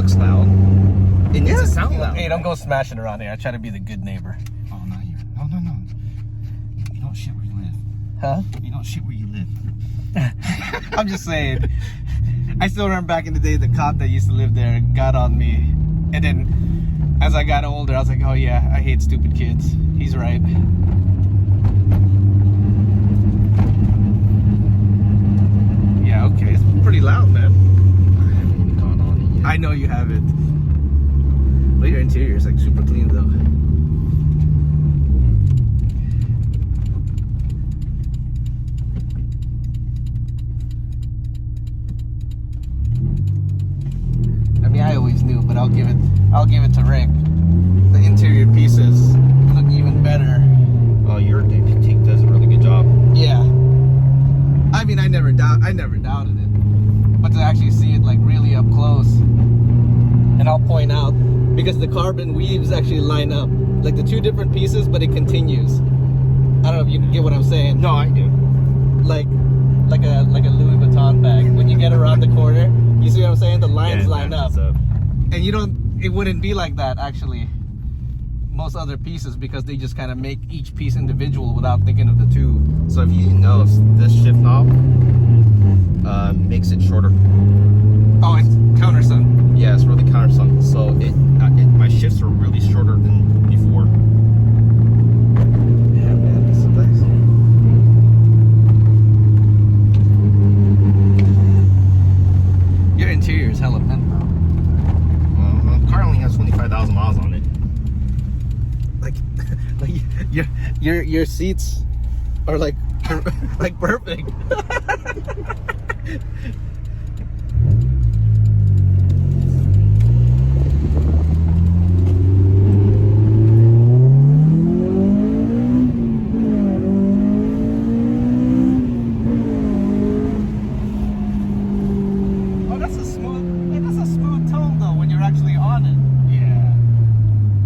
looks loud. It needs to sound loud. Hey, don't go smashing around here. I try to be the good neighbor. Oh, not here. No, no, no. You don't shit where you live. Huh? You don't shit where you live. I'm just saying. I still remember back in the day, the cop that used to live there got on me. And then as I got older, I was like, oh yeah, I hate stupid kids. He's right. Yeah, okay. It's pretty loud, man. I haven't even gone on it yet. I know you haven't. But your interior is like super clean though. I mean, I always knew, but I'll give it to Rick. The interior pieces look even better. Oh, your take does a really good job. Yeah. I mean, I never doubted it. But to actually see it like really up close. And I'll point out, because the carbon weaves actually line up. Like the two different pieces, but it continues. I don't know if you get what I'm saying. No, I do. Like a Louis Vuitton bag. When you get around the corner, you see what I'm saying? The lines line up. And it wouldn't be like that actually. Most other pieces, because they just kind of make each piece individual without thinking of the two. So if you didn't know, this shift knob makes it shorter. Oh, it's countersunk. Yeah, it's really countersunk. So my shifts are really shorter than before. Yeah, man, this is nice. Your interior is hella mint, bro. The car only has 25,000 miles on it. Like your seats are like perfect. Oh, that's a smooth tone though when you're actually on it. Yeah.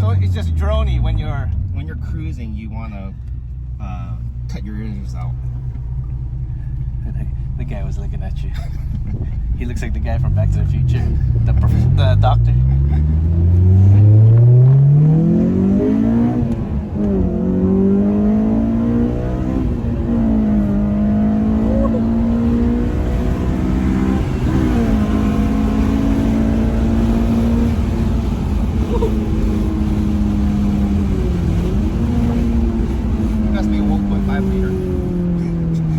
So it's just drony when you're cruising. You want to cut your ears out. The guy was looking at you. He looks like the guy from Back to the Future, the doctor. Must be a 1.5 liter.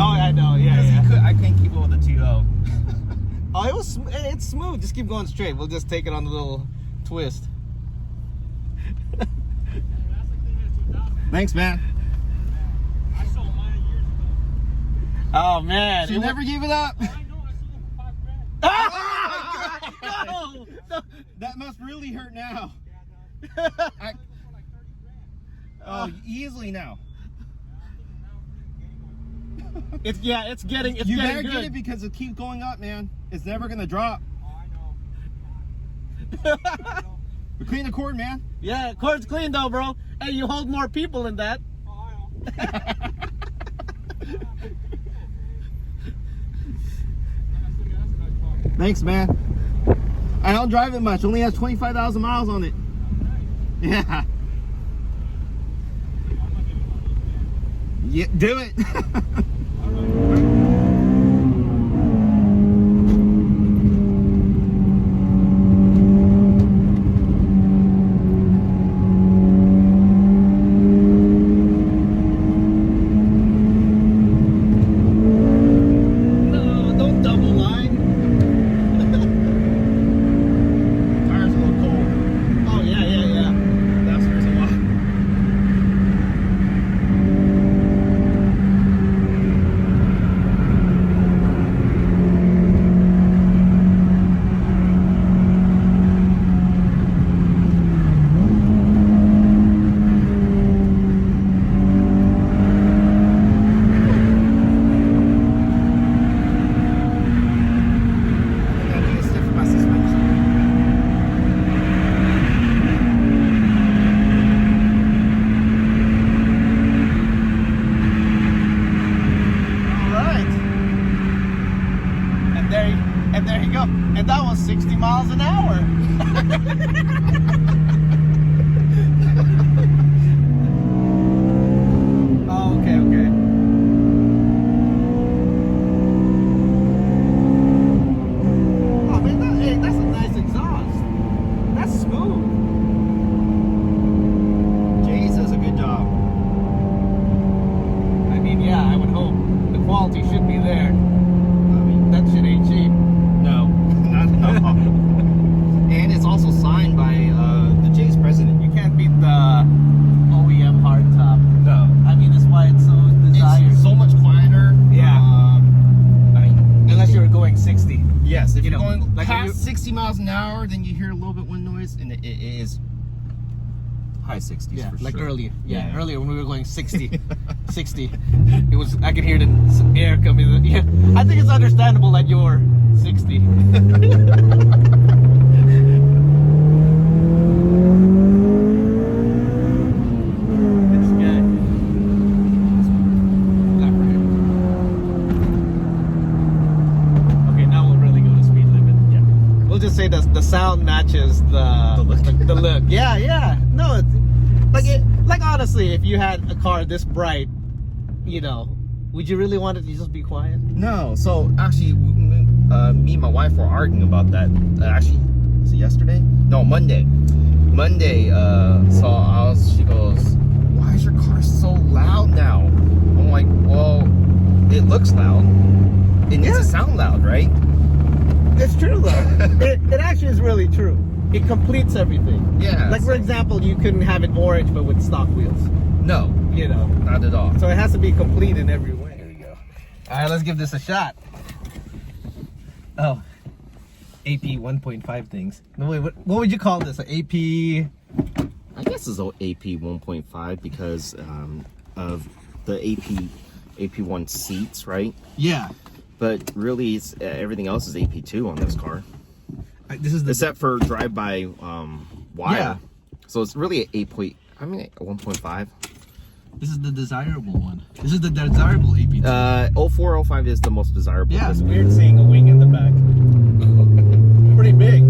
Oh, I know, yeah. I couldn't keep it with a 2.0. Oh, it's smooth. Just keep going straight. We'll just take it on a little twist. Thanks, man. I sold mine years ago. Oh man, You never gave it up. I know, I sold them for $5 grand. No, no. That must really hurt now. Yeah, no, I sold for like 30 grand. Oh, easily now. It's getting You better good. get it because it keeps going up, man. It's never gonna drop. Oh, I know. We clean the cord, man. Yeah, cord's clean though, bro. Hey, you hold more people in that. Oh, I know. Thanks, man. I don't drive it much. Only has 25,000 miles on it. Yeah. Yeah, do it. No, don't double line. Tires a little cold. Oh yeah. That's the reason why. And there you go. And that was 60 miles an hour. Oh, okay, okay. Oh man, hey, that's a nice exhaust. That's smooth. Jay's does a good job. I mean, yeah, I would hope the quality should be there. I mean, That shit ain't cheap. no, not at all. And it's also signed by the Jay's president. You can't beat the OEM hardtop. No. I mean, that's why it's so desired. It's so much quieter. Yeah. I mean, Unless you were going 60. yes, if You you're know, going like when past you- 60 miles an hour, then you hear a little bit wind noise, and it is high 60s Yeah, for like sure. earlier. Yeah, Yeah. earlier when we were going 60. 60. It was, I could hear the air coming. Yeah. I think it's understandable that you're 60. This guy. Not for him. Okay, now we'll really go to speed limit. Yeah. We'll just say the sound matches the look. the look. Yeah, yeah. No, it's like honestly, if you had a car this bright, you know, would you really want it to just be quiet? No, so actually, me and my wife were arguing about that. Actually, was it yesterday? No, Monday. She goes, "Why is your car so loud now?" I'm like, "Well, it looks loud. It needs to sound loud, right?" It's true though. it actually is really true. It completes everything. Yeah. Like for example, you couldn't have it orange but with stock wheels. No, You know. not at all. So it has to be complete in every way. There you go. All right, let's give this a shot. Oh, AP 1.5 things. No wait, what would you call this? An AP? I guess it's AP 1.5 because of the AP1 seats, right? Yeah. But really, it's, everything else is AP2 on this car, This is the except for drive-by wire. Yeah. So it's really an 1.5. This is the desirable one. This is the desirable AP2. 0405 is the most desirable. Yeah, This it's weird seeing a wing in the back. Pretty big.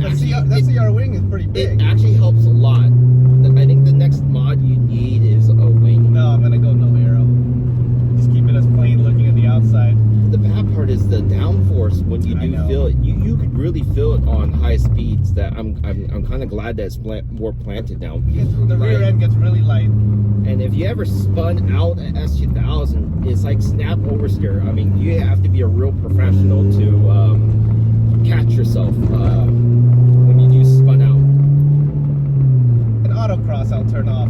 That CR wing is pretty big. It actually helps a lot. I think the next mod you need is a wing. No, I'm gonna go no arrow. Just keep it as plain looking at the outside. The bad part is the downforce when you I do know. feel it. You could really feel it on high speeds. That I'm kind of glad that it's more planted now. The rear end gets really light. And if you ever spun out an S2000, it's like snap oversteer. I mean, you have to be a real professional to catch yourself when you do spun out. In autocross, I'll turn off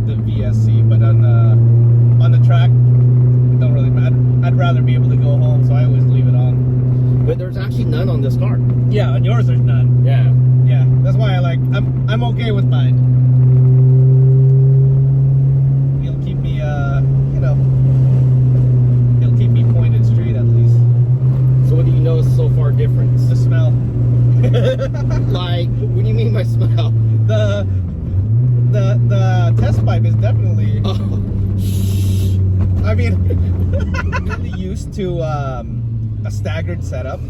the VSC, but on the track, it don't really matter. I'd rather be able to go home, so I always leave it on. But there's actually none on this car. Yeah, on yours there's none. Yeah. Yeah, that's why I'm okay with mine. It'll keep me it'll keep me pointed straight at least. So what do you know is so far different? The smell. Like, what do you mean by smell? The test pipe is definitely I mean I'm really used to a staggered setup.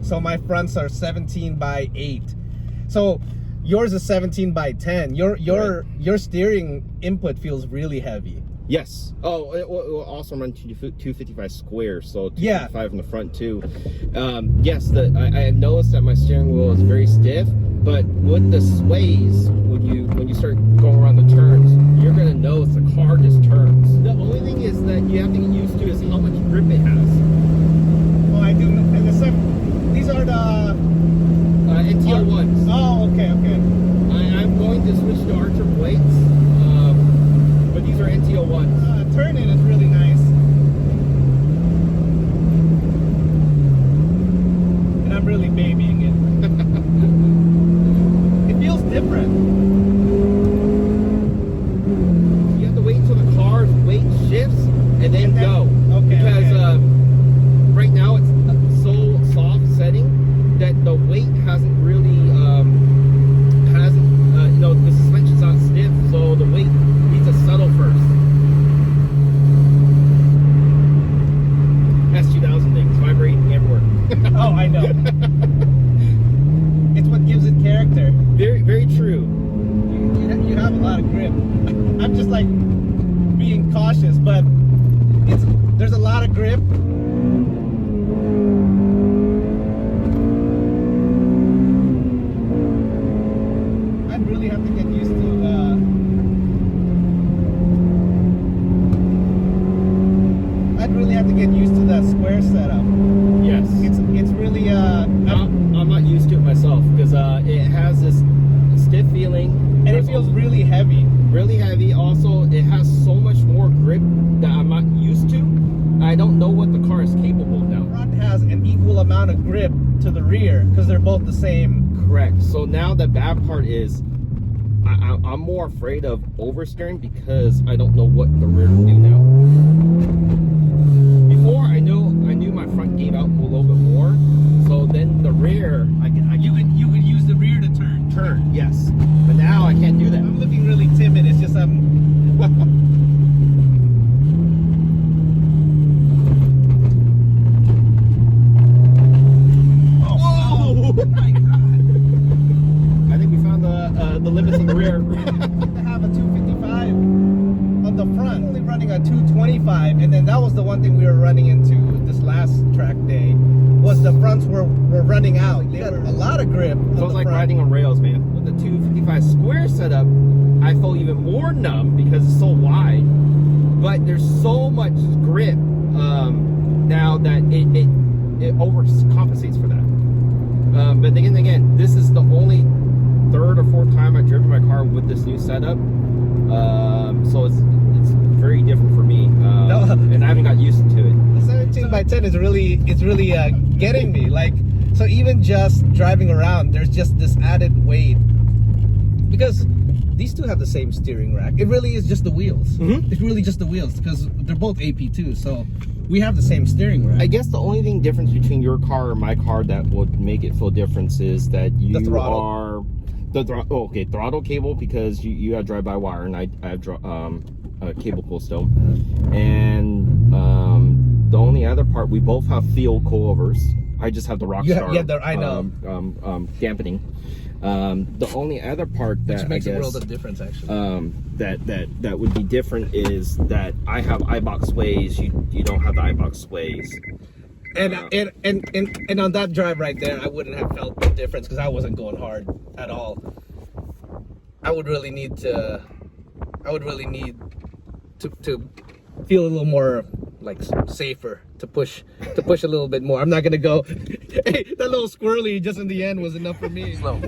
So my fronts are 17 by 8. So yours is 17 by 10. Your steering input feels really heavy. Yes. Oh, it will also run 255 square, so 255 Yeah. in the front too. Yes, I have noticed that my steering wheel is very stiff, but with the sways, when you start going around the turns, you're gonna notice the car just turns. The only thing is that you have to get used to is how much grip it has. Well, I do. And these are the NTO ones. Oh, okay. I'm going to switch to Archer plates, but these are NTO ones. Turn in is really nice. And I'm really babying it. It feels different. You have to wait until the car's weight shifts and then go. Okay. Because right now it's so soft setting that the weight hasn't really the suspension's not stiff, so the weight needs to settle first. S2000 things vibrating everywhere. Oh, I know. square setup. Yes. It's really I'm not used to it myself because it has this stiff feeling. and it feels really heavy. really heavy. Also, it has so much more grip that I'm not used to. I don't know what the car is capable of now. The front has an equal amount of grip to the rear because they're both the same. Correct. So now the bad part is I'm more afraid of oversteering because I don't know what the rear can do now. Before I knew my front gave out a little bit more, so then the rear You could use the rear to turn. yes, but now I can't do that. I'm looking really timid. It's just I'm. Whoa! Oh my god! I think we found the limits of the rear. To have a 255 on the front, only running a 225, and then that was the one thing we were running into this last track day. Was the fronts were running out. They got a lot of grip. So it's like riding on rails, man. With the 255 square setup, I felt even more numb because it's so wide. But there's so much grip now that it overcompensates for that. But then again, this is the only third or fourth time I've driven my car with this new setup. So it's very different for me, and I haven't got used to it. The 17 by 10 is really getting me. Like, so even just driving around, there's just this added weight because these two have the same steering rack. It really is just the wheels. Mhm. It's really just the wheels because they're both AP2, so we have the same steering rack. I guess the only thing difference between your car and my car that would make it feel difference is that you The throttle. are the throttle cable, because you have drive-by-wire and I have cable pull still, and the only other part, we both have field coilovers. I just have the Rockstar. I know. Dampening. The only other part that Which makes I guess, a world of difference, actually. that would be different is that I have iBox sways. You don't have the iBox sways. And on that drive right there, I wouldn't have felt the difference because I wasn't going hard at all. I would really need to feel a little more like safer to push a little bit more. I'm not gonna go. Hey, that little squirrely just in the end was enough for me. Slow.